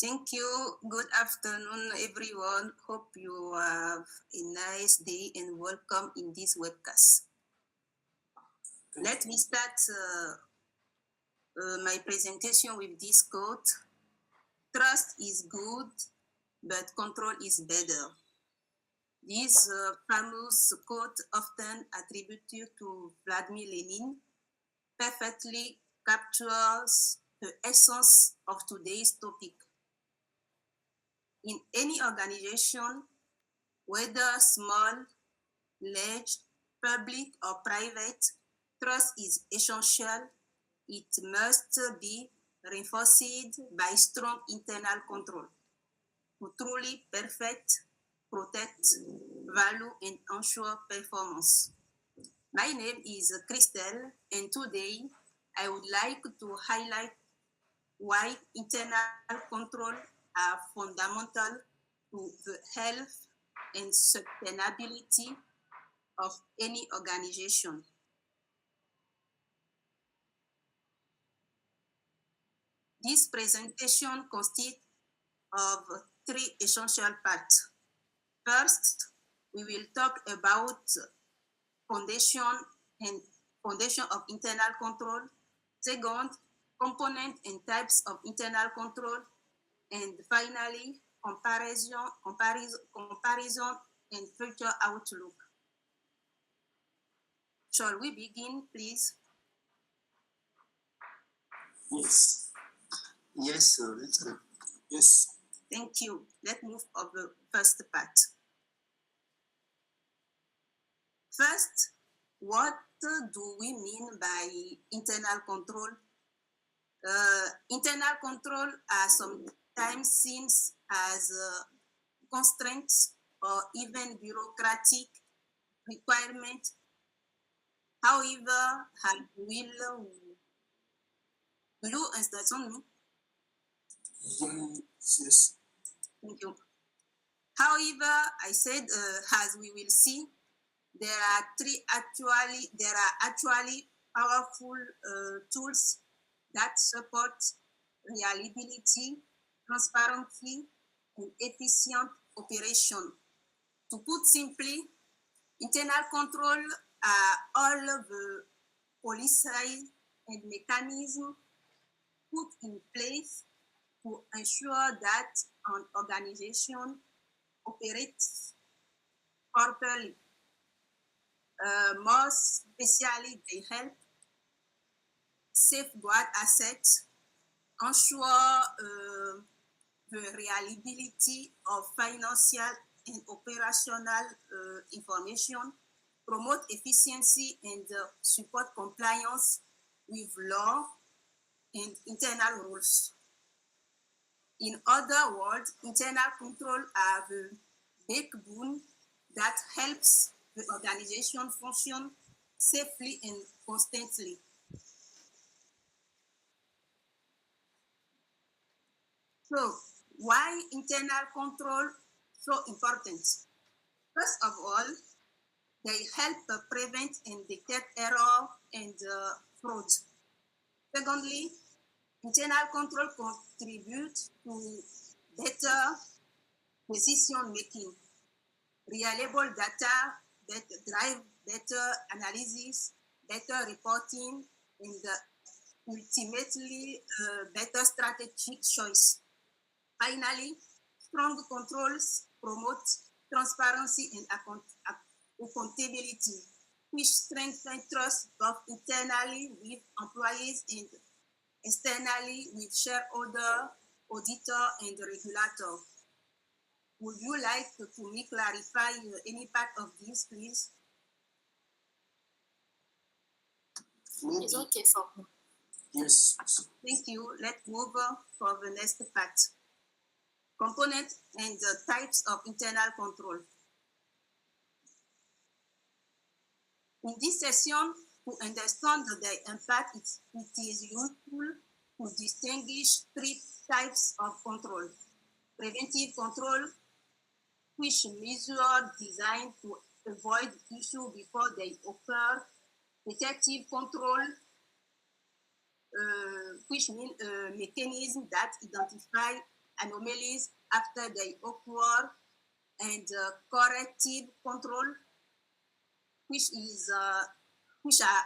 Thank you. Good afternoon, everyone. Hope you have a nice day and welcome in this webcast. Let me start my presentation with this quote. Trust is good, but control is better. This famous quote, often attributed to Vladimir Lenin, perfectly captures the essence of today's topic. In any organization, whether small, large, public, or private, trust is essential. It must be reinforced by strong internal control to truly perfect, protect, value, and ensure performance. My name is Christelle, and today I would like to highlight why internal control are fundamental to the health and sustainability of any organization. This presentation consists of three essential parts. First, we will talk about foundation and foundation of internal control. Second, component and types of internal control. And finally, comparison and future outlook. Shall we begin, please? Yes. Yes, let's go. Yes. Thank you. Let's move on the first part. First, what do we mean by internal control? Internal control are sometimes seen as constraints or even bureaucratic requirement. However, will you understand me? Yes. Thank you. However, I said, as we will see, there are actually powerful tools that support reliability, transparency, and efficient operation. To put simply, internal control are all the policies and mechanisms put in place to ensure that an organization operates properly. More especially, they help safeguard assets, ensure the reliability of financial and operational information, promote efficiency, and support compliance with law and internal rules. In other words, internal control are the backbone that helps the organization function safely and constantly. So, why internal control so important? First of all, they help prevent and detect error and fraud. Secondly, internal control contributes to better decision making. Reliable data that drive better analysis, better reporting, and ultimately better strategic choice. Finally, strong controls promote transparency and accountability, which strengthen trust both internally with employees and externally with shareholder, auditor, and regulator. Would you like to me clarify any part of this, please? It's okay for me. Yes. Thank you. Let's move on for the next part. Components and types of internal control. In this session, to understand the impact, it is useful to distinguish three types of control. Preventive control, which measures designed to avoid issues before they occur. Detective control, which means mechanisms that identify anomalies after they occur, and corrective control, which are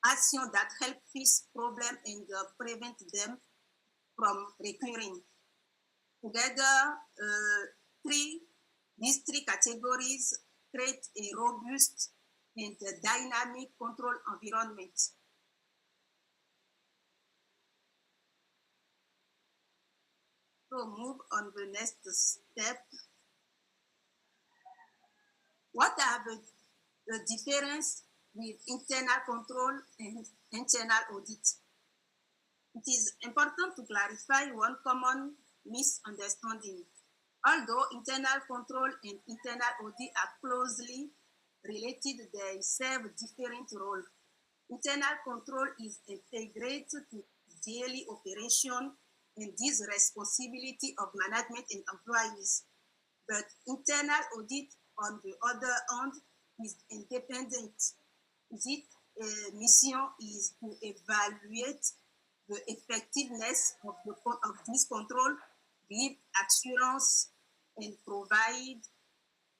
actions that help fix problems and prevent them from recurring. Together, these three categories create a robust and dynamic control environment. So move on the next step. What are the difference with internal control and internal audit? It is important to clarify one common misunderstanding. Although internal control and internal audit are closely related, they serve different roles. Internal control is integrated to daily operation and is responsibility of management and employees. But internal audit, on the other hand, is independent. Its mission is to evaluate the effectiveness of this control, give assurance, and provide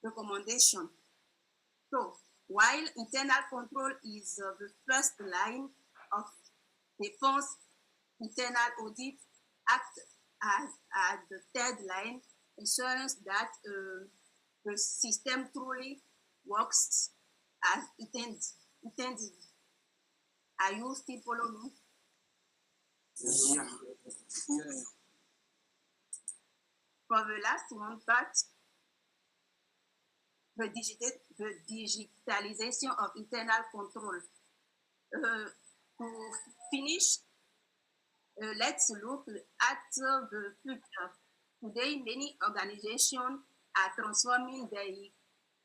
recommendation. So, while internal control is the first line of defense, internal audit acts as the third line, ensuring that the system truly works as intended. Are you still following me? Yeah. For the last one part, the digitalization of internal control. To finish, let's look at the future. Today, many organizations are transforming their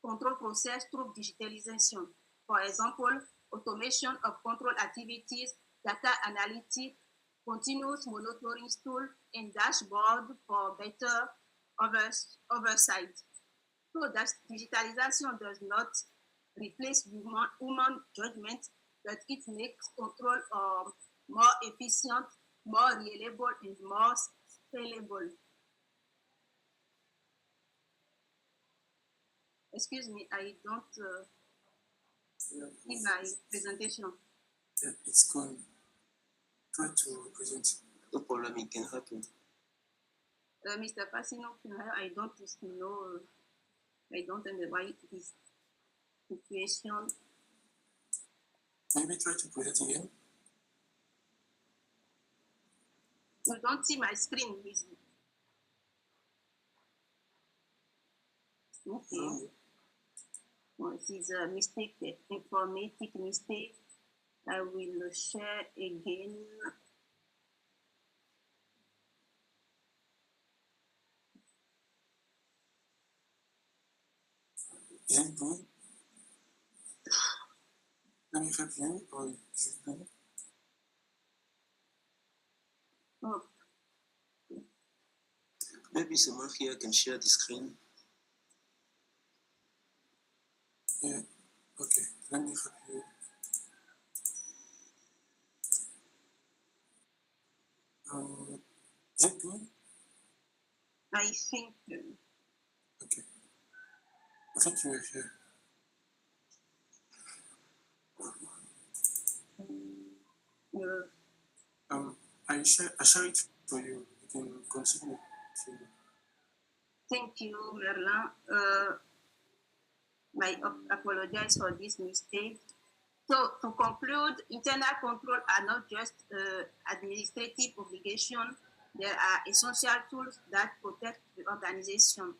control process through digitalization. For example, automation of control activities, data analytics, continuous monitoring tools, and dashboard for better oversight. So that digitalization does not replace human judgment, but it makes control more efficient, more reliable, and more scalable. Excuse me, I don't see my presentation. Yeah, it's going. Try to present. No problem, it can happen. Mr. Passino, I don't know. I don't understand why this situation. Maybe try to present again. You don't see my screen, please. Okay. Well, it is a mistake, informatic mistake. I will share again. Is it good? Let me help you, or is it good? Oh. Maybe someone here can share the screen. Yeah, okay, let me help you. Is it good? I think. Okay. I think you are here. I share it for you. You can continue. Thank you, Merlin. I apologize for this mistake. So to conclude, internal control are not just administrative obligations. There are essential tools that protect the organization.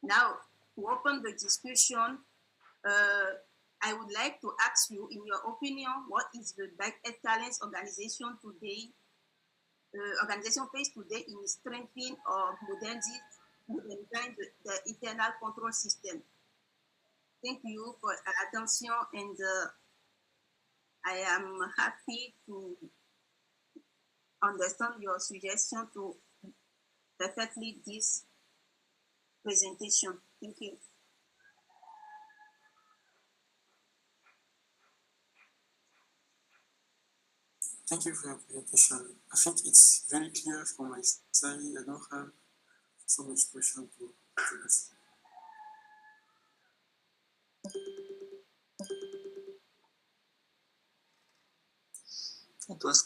Now, to open the discussion, I would like to ask you, in your opinion, what is the best excellence organization today? Organization face today in strengthening or modernizing the internal control system. Thank you for your attention, and I am happy to understand your suggestion to perfectly this presentation. Thank you. Thank you for your presentation. I think it's very clear from my side. I don't have so much pressure to this. It was